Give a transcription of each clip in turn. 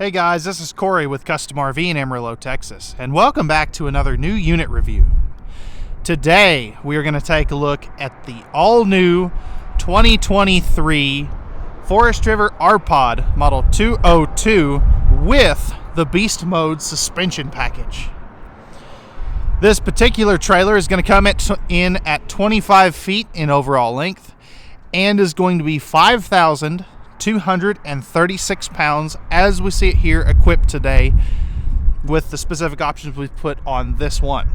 Hey guys, this is Cory with Custom RV in Amarillo, Texas, and welcome back to another new unit review. Today, we are going to take a look at the all-new 2023 Forest River RPod Model 202 with the Beast Mode suspension package. This particular trailer is going to come in at 25 feet in overall length and is going to be 5,236 pounds as we see it here equipped today with the specific options we've put on this one.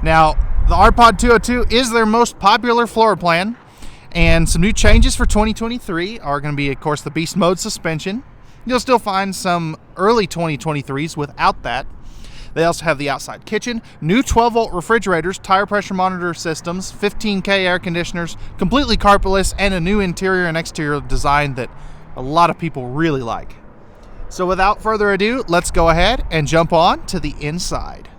Now, the RPod 202 is their most popular floor plan, and some new changes for 2023 are going to be, of course, the Beast Mode suspension. You'll still find some early 2023s without that. They also have the outside kitchen, new 12-volt refrigerators, tire pressure monitor systems, 15K air conditioners, completely carpetless, and a new interior and exterior design that a lot of people really like. So without further ado, let's go ahead and jump on to the inside.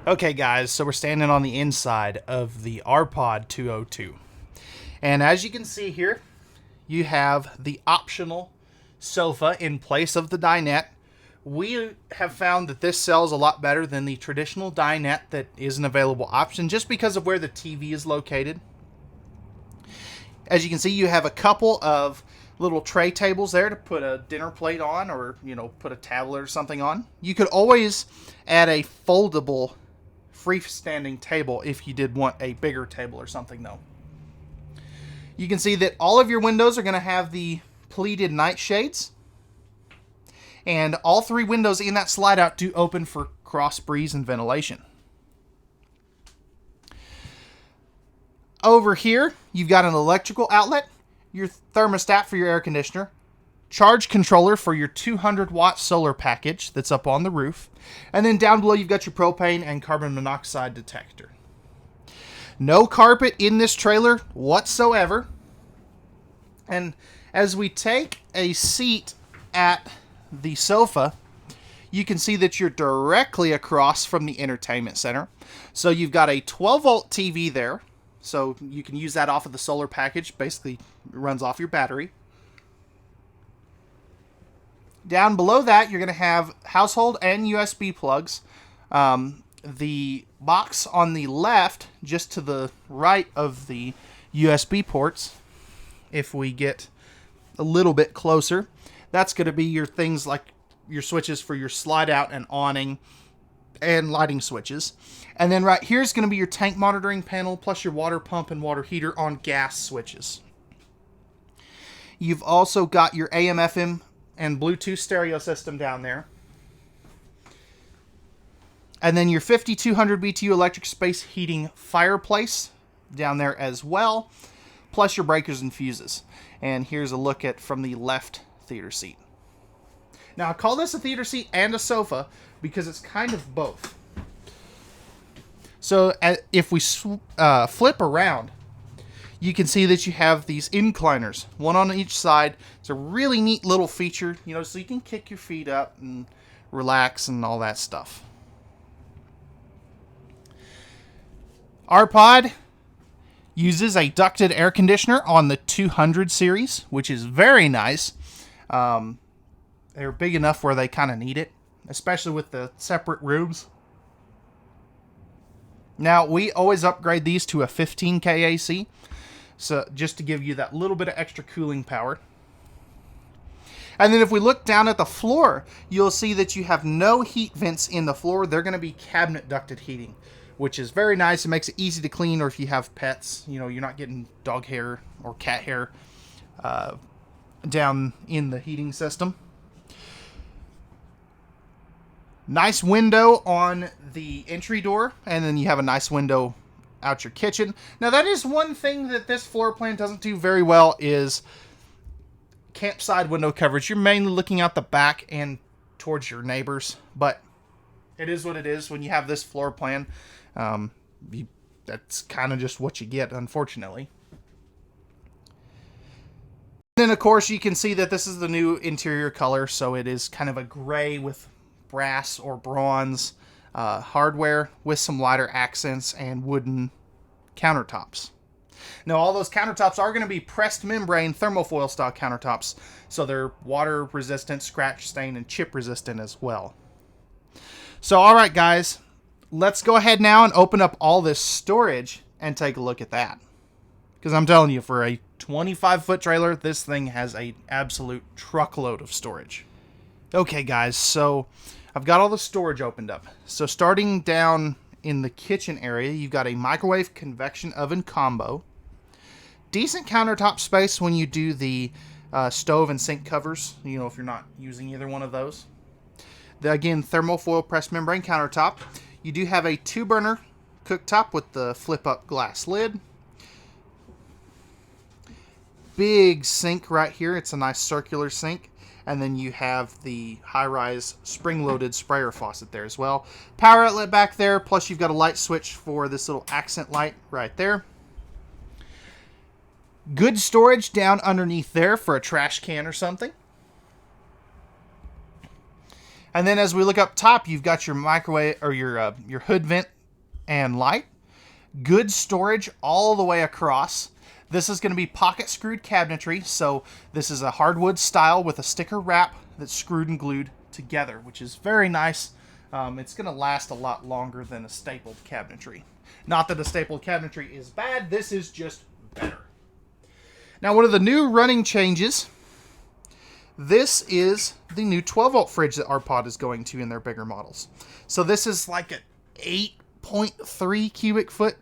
Okay guys, so we're standing on the inside of the RPod 202. And as you can see here, you have the optional sofa in place of the dinette. We have found that this sells a lot better than the traditional dinette that is an available option just because of where the TV is located. As you can see, you have a couple of little tray tables there to put a dinner plate on, or put a tablet or something on. You could always add a foldable freestanding table if you did want a bigger table or something though. You can see that all of your windows are going to have the pleated nightshades. And all three windows in that slide out do open for cross breeze and ventilation. Over here, you've got an electrical outlet, your thermostat for your air conditioner, charge controller for your 200-watt solar package that's up on the roof, and then down below you've got your propane and carbon monoxide detector. No carpet in this trailer whatsoever. And as we take a seat at the sofa, you can see that you're directly across from the entertainment center. So you've got a 12-volt TV there, so you can use that off of the solar package. Basically, it runs off your battery. Down below that, you're going to have household and USB plugs. The box on the left, just to the right of the USB ports, if we get a little bit closer, that's going to be your things like your switches for your slide out and awning and lighting switches. And then right here is going to be your tank monitoring panel plus your water pump and water heater on gas switches. You've also got your AM, FM, and Bluetooth stereo system down there. And then your 5200 BTU electric space heating fireplace down there as well, plus your breakers and fuses. And here's a look at from the left theater seat. Now I call this a theater seat and a sofa because it's kind of both. So if we flip around, you can see that you have these incliners, one on each side. It's a really neat little feature, so you can kick your feet up and relax and all that stuff. RPod uses a ducted air conditioner on the 200 series, which is very nice. They're big enough where they kind of need it, especially with the separate rooms. Now, we always upgrade these to a 15K AC, so just to give you that little bit of extra cooling power. And then if we look down at the floor, you'll see that you have no heat vents in the floor. They're going to be cabinet ducted heating, which is very nice. It makes it easy to clean, or if you have pets, you're not getting dog hair or cat hair down in the heating system. Nice window on the entry door, and then you have a nice window out your kitchen. Now that is one thing that this floor plan doesn't do very well, is campside window coverage. You're mainly looking out the back and towards your neighbors, but it is what it is when you have this floor plan. That's kind of just what you get, unfortunately. And then, of course, you can see that this is the new interior color, so it is kind of a gray with brass or bronze hardware with some lighter accents and wooden countertops. Now, all those countertops are going to be pressed membrane thermofoil style countertops, so they're water resistant, scratch, stain, and chip resistant as well. So, all right, guys, let's go ahead now and open up all this storage and take a look at that. Because I'm telling you, for a 25-foot trailer, this thing has an absolute truckload of storage. Okay, guys, so I've got all the storage opened up. So starting down in the kitchen area, you've got a microwave convection oven combo. Decent countertop space when you do the stove and sink covers, you know, if you're not using either one of those. Again, thermofoil pressed membrane countertop. You do have a 2-burner cooktop with the flip-up glass lid. Big sink right here. It's a nice circular sink. And then you have the high-rise spring-loaded sprayer faucet there as well. Power outlet back there, plus you've got a light switch for this little accent light right there. Good storage down underneath there for a trash can or something. And then as we look up top, you've got your microwave or your hood vent and light. Good storage all the way across. This is going to be pocket screwed cabinetry, so this is a hardwood style with a sticker wrap that's screwed and glued together, which is very nice. It's going to last a lot longer than a stapled cabinetry. Not that a stapled cabinetry is bad, this is just better. Now, one of the new running changes, this is the new 12-volt fridge that RPod is going to in their bigger models. So this is like an 8.3 cubic foot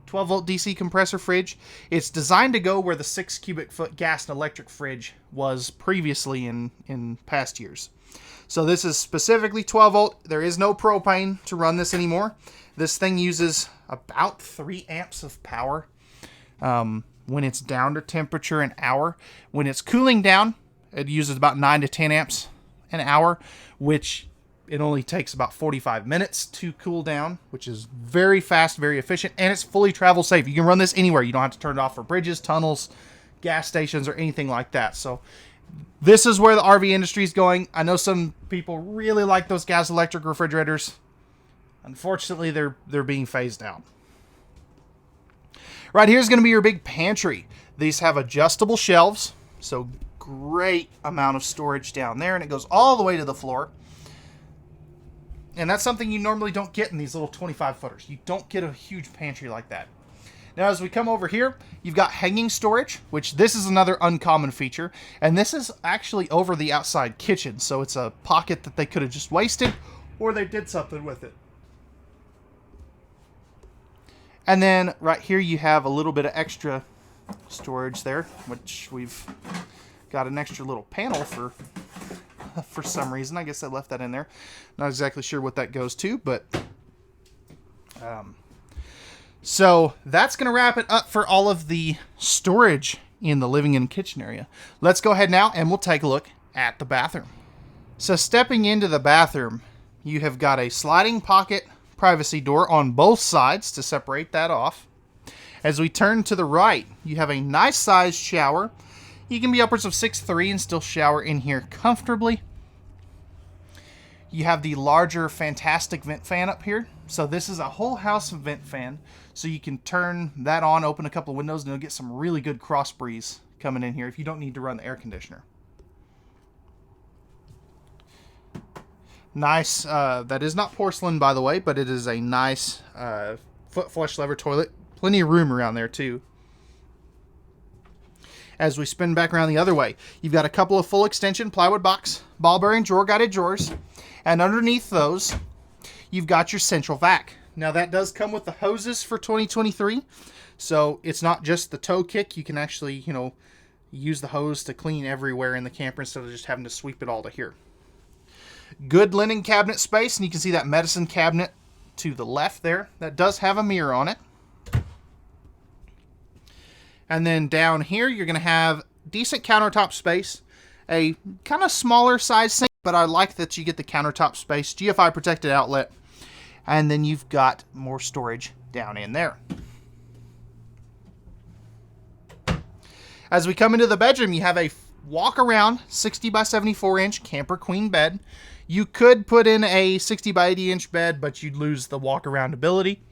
12-volt DC compressor fridge. It's designed to go where the 6 cubic foot gas and electric fridge was previously in past years. So this is specifically 12-volt. There is no propane to run this anymore. This thing uses about 3 amps of power when it's down to temperature an hour. When it's cooling down, it uses about 9 to 10 amps an hour, which it only takes about 45 minutes to cool down, which is very fast, very efficient, and it's fully travel safe. You can run this anywhere. You don't have to turn it off for bridges, tunnels, gas stations, or anything like that. So this is where the RV industry is going. I know some people really like those gas electric refrigerators. Unfortunately, they're being phased out. Right here's going to be your big pantry. These have adjustable shelves, so great amount of storage down there, and it goes all the way to the floor. And that's something you normally don't get in these little 25-footers. You don't get a huge pantry like that. Now, as we come over here, you've got hanging storage, which this is another uncommon feature. And this is actually over the outside kitchen. So it's a pocket that they could have just wasted, or they did something with it. And then right here, you have a little bit of extra storage there, which we've got an extra little panel for some reason. I guess I left that in there. Not exactly sure what that goes to, but so that's going to wrap it up for all of the storage in the living and kitchen area. Let's go ahead now and we'll take a look at the bathroom. So stepping into the bathroom, you have got a sliding pocket privacy door on both sides to separate that off. As we turn to the right, you have a nice sized shower. You can be upwards of 6'3" and still shower in here comfortably. You have the larger fantastic vent fan up here. So this is a whole house vent fan. So you can turn that on, open a couple of windows, and you'll get some really good cross breeze coming in here if you don't need to run the air conditioner. Nice, that is not porcelain, by the way, but it is a nice foot flush lever toilet. Plenty of room around there too. As we spin back around the other way, you've got a couple of full extension plywood box, ball bearing drawer guided drawers, and underneath those, you've got your central vac. Now that does come with the hoses for 2023, so it's not just the toe kick. You can actually, use the hose to clean everywhere in the camper instead of just having to sweep it all to here. Good linen cabinet space, and you can see that medicine cabinet to the left there. That does have a mirror on it. And then down here, you're going to have decent countertop space, a kind of smaller size sink, but I like that you get the countertop space, GFI protected outlet, and then you've got more storage down in there. As we come into the bedroom, you have a walk around 60 by 74 inch camper queen bed. You could put in a 60 by 80 inch bed, but you'd lose the walk around ability.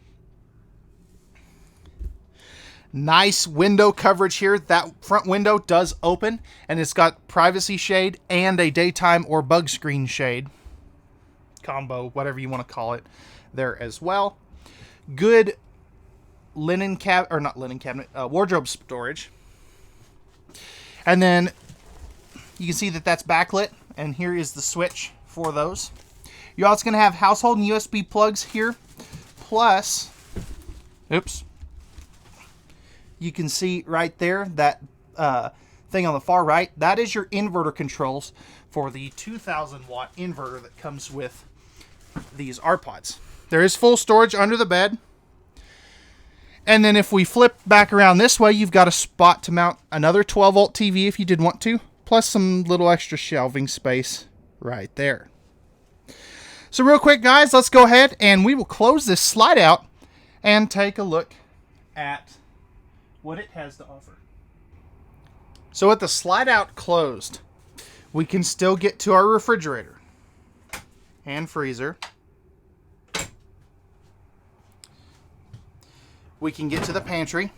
Nice window coverage here. That front window does open, and it's got privacy shade and a daytime or bug screen shade combo, whatever you want to call it, there as well. Good linen wardrobe storage. And then you can see that that's backlit, and here is the switch for those. You're also going to have household and USB plugs here, plus, you can see right there that thing on the far right. That is your inverter controls for the 2,000 watt inverter that comes with these rpods. There is full storage under the bed. And then if we flip back around this way, you've got a spot to mount another 12 volt TV if you did want to, plus some little extra shelving space right there. So real quick, guys, let's go ahead and we will close this slide out and take a look at what it has to offer. So with the slide out closed, we can still get to our refrigerator and freezer. We can get to the pantry.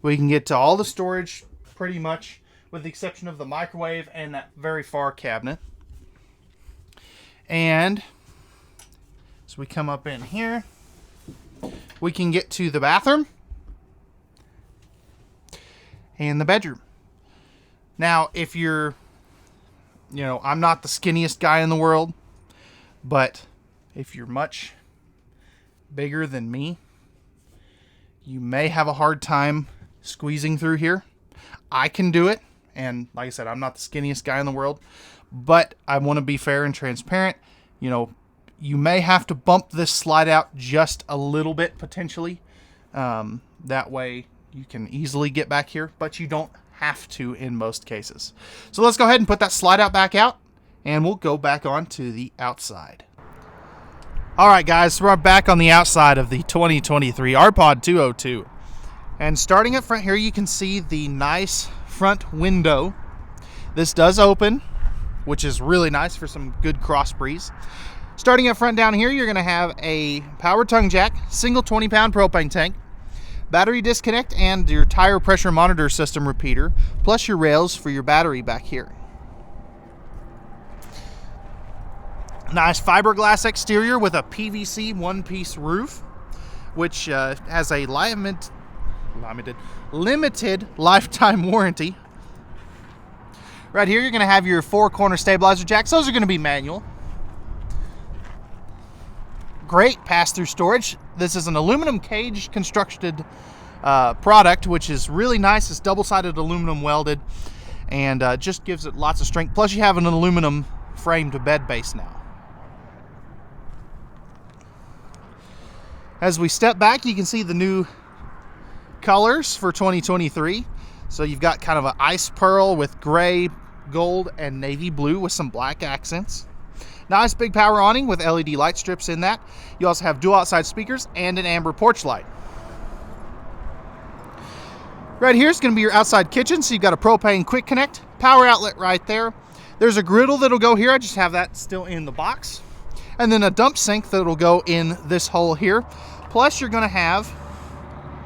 We can get to all the storage pretty much, with the exception of the microwave and that very far cabinet. And so we come up in here. We can get to the bathroom and the bedroom. Now, if you're, I'm not the skinniest guy in the world, but if you're much bigger than me, you may have a hard time squeezing through here. I can do it, and like I said, I'm not the skinniest guy in the world, but I want to be fair and transparent. You may have to bump this slide out just a little bit, potentially. That way you can easily get back here, but you don't have to in most cases. So let's go ahead and put that slide out back out, and we'll go back on to the outside. All right, guys, so we're back on the outside of the 2023 rpod 202. And starting up front here, you can see the nice front window. This does open, which is really nice for some good cross breeze. Starting up front down here, you're going to have a power tongue jack, single 20-pound propane tank, battery disconnect, and your tire pressure monitor system repeater, plus your rails for your battery back here. Nice fiberglass exterior with a PVC one-piece roof, which has a limited lifetime warranty. Right here, you're going to have your 4-corner stabilizer jacks. Those are going to be manual. Great pass-through storage. This is an aluminum cage constructed product, which is really nice. It's double-sided aluminum welded, and just gives it lots of strength. Plus, you have an aluminum framed bed base now. As we step back, you can see the new colors for 2023. So you've got kind of an ice pearl with gray, gold, and navy blue with some black accents. Nice big power awning with LED light strips in that. You also have dual outside speakers and an amber porch light. Right here is going to be your outside kitchen. So you've got a propane quick connect, power outlet right there. There's a griddle that'll go here. I just have that still in the box. And then a dump sink that'll go in this hole here. Plus you're going to have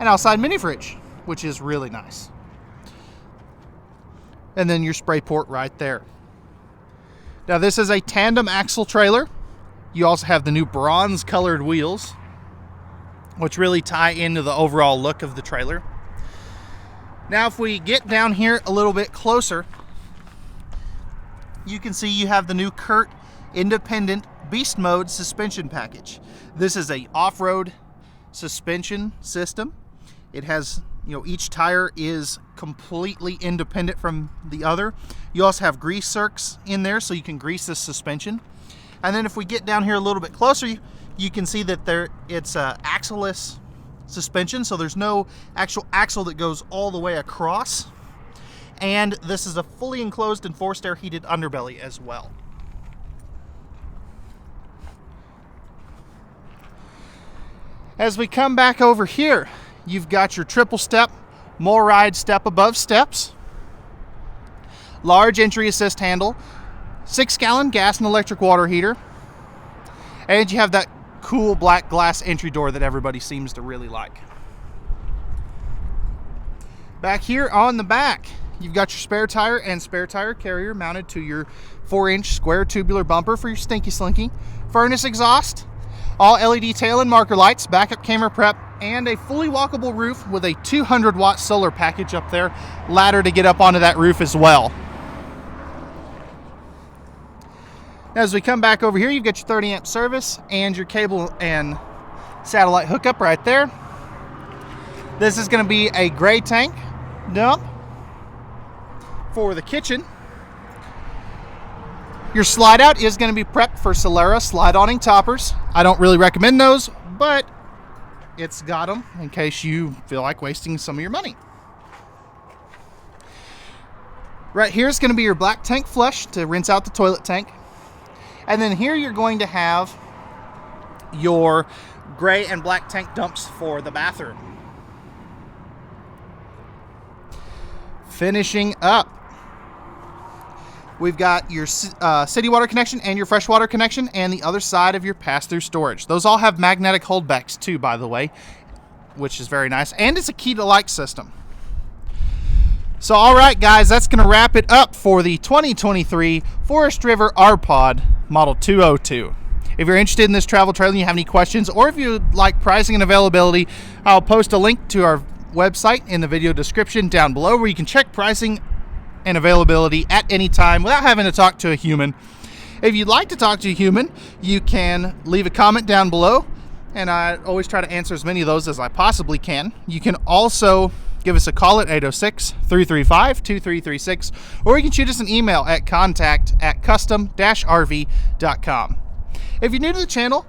an outside mini fridge, which is really nice. And then your spray port right there. Now this is a tandem axle trailer. You also have the new bronze colored wheels, which really tie into the overall look of the trailer. Now if we get down here a little bit closer, you can see you have the new Curt independent beast mode suspension package. This is a off-road suspension system. It has, each tire is completely independent from the other. You also have grease zerks in there, so you can grease this suspension. And then if we get down here a little bit closer, you can see that it's axle-less suspension, so there's no actual axle that goes all the way across. And this is a fully enclosed and forced air heated underbelly as well. As we come back over here, you've got your triple step, MORryde step above steps, large entry assist handle, 6-gallon gas and electric water heater, and you have that cool black glass entry door that everybody seems to really like. Back here on the back, you've got your spare tire and spare tire carrier mounted to your 4-inch square tubular bumper for your stinky slinky, furnace exhaust, all LED tail and marker lights, backup camera prep, and a fully walkable roof with a 200-watt solar package up there, ladder to get up onto that roof as well. Now, as we come back over here, you've got your 30-amp service and your cable and satellite hookup right there. This is going to be a gray tank dump for the kitchen. Your slide out is going to be prepped for Solera slide-awning toppers. I don't really recommend those, but it's got them in case you feel like wasting some of your money. Right here is going to be your black tank flush to rinse out the toilet tank. And then here you're going to have your gray and black tank dumps for the bathroom. Finishing up, we've got your city water connection and your freshwater connection and the other side of your pass-through storage. Those all have magnetic holdbacks too, by the way, which is very nice. And it's a key-to-like system. So, all right, guys, that's going to wrap it up for the 2023 Forest River RPod Model 202. If you're interested in this travel trailer and you have any questions, or if you'd like pricing and availability, I'll post a link to our website in the video description down below where you can check pricing and availability at any time without having to talk to a human. If you'd like to talk to a human, you can leave a comment down below, and I always try to answer as many of those as I possibly can. You can also give us a call at 806-335-2336, or you can shoot us an email at contact@custom-rv.com. If you're new to the channel,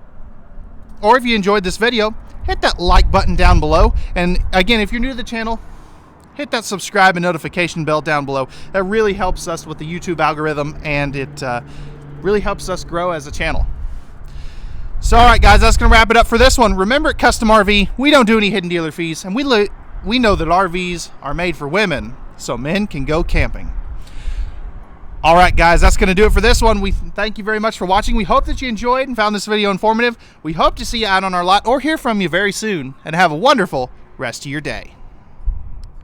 or if you enjoyed this video, hit that like button down below. And again, if you're new to the channel, hit that subscribe and notification bell down below. That really helps us with the YouTube algorithm, and it really helps us grow as a channel. So, all right, guys, that's going to wrap it up for this one. Remember, at Custom RV, we don't do any hidden dealer fees, and we know that RVs are made for women, so men can go camping. All right, guys, that's going to do it for this one. We thank you very much for watching. We hope that you enjoyed and found this video informative. We hope to see you out on our lot or hear from you very soon, and have a wonderful rest of your day.